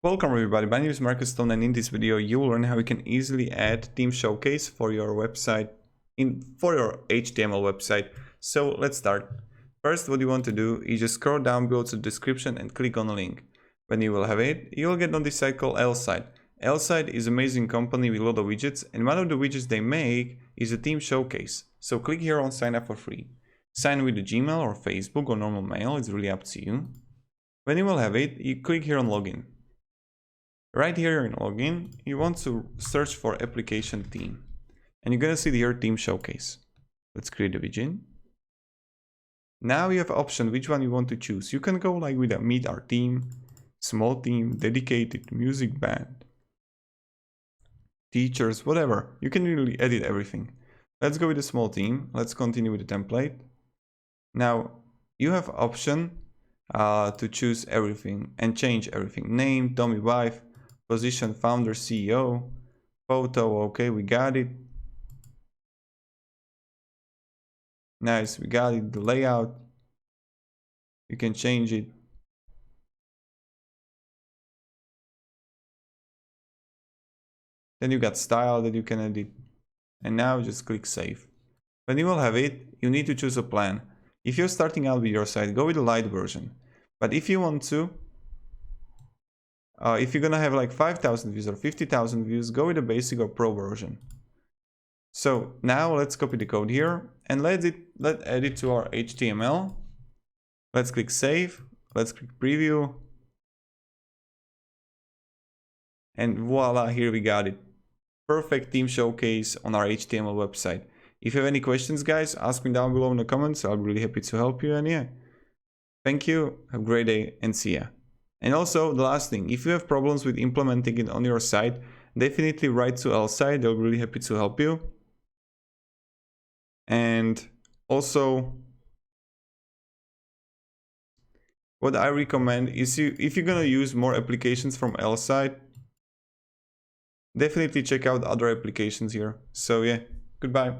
Welcome everybody, my name is Marcus Stone, and in this video you will learn how you can easily add theme showcase for your website, for your HTML website. So let's start. First, what you want to do is just scroll down below to the description and click on a link. When you will have it, you will get on this site called L-Site. L-Site is an amazing company with a lot of widgets, and one of the widgets they make is a theme showcase. So click here on sign up for free. Sign with the Gmail or Facebook or normal mail, it's really up to you. When you will have it, you click here on login. Right here in login, you want to search for application theme, and you're gonna see here theme showcase. Let's create a widget. Now you have option which one you want to choose. You can go like with a meet our theme, small theme, dedicated, music band, teachers, whatever. You can really edit everything. Let's go with a small theme. Let's continue with the template. Now you have option to choose everything and change everything. Name, Tommy wife, position, founder, CEO, photo, okay, we got it. Nice, we got it. The layout, you can change it. Then you got style that you can edit. And now just click save. When you will have it, you need to choose a plan. If you're starting out with your site, go with the light version. But if you want to, if you're gonna have like 5,000 views or 50,000 views, go with the basic or pro version. So now let's copy the code here and let's add it to our HTML. Let's click save. Let's click preview. And voila, here we got it. Perfect theme showcase on our HTML website. If you have any questions, guys, ask me down below in the comments. I'll be really happy to help you. And yeah, thank you. Have a great day and see ya. And also, the last thing, if you have problems with implementing it on your site, definitely write to L-Site. They'll be really happy to help you. And also, what I recommend is if you're gonna use more applications from L-Site, definitely check out other applications here. So yeah, goodbye.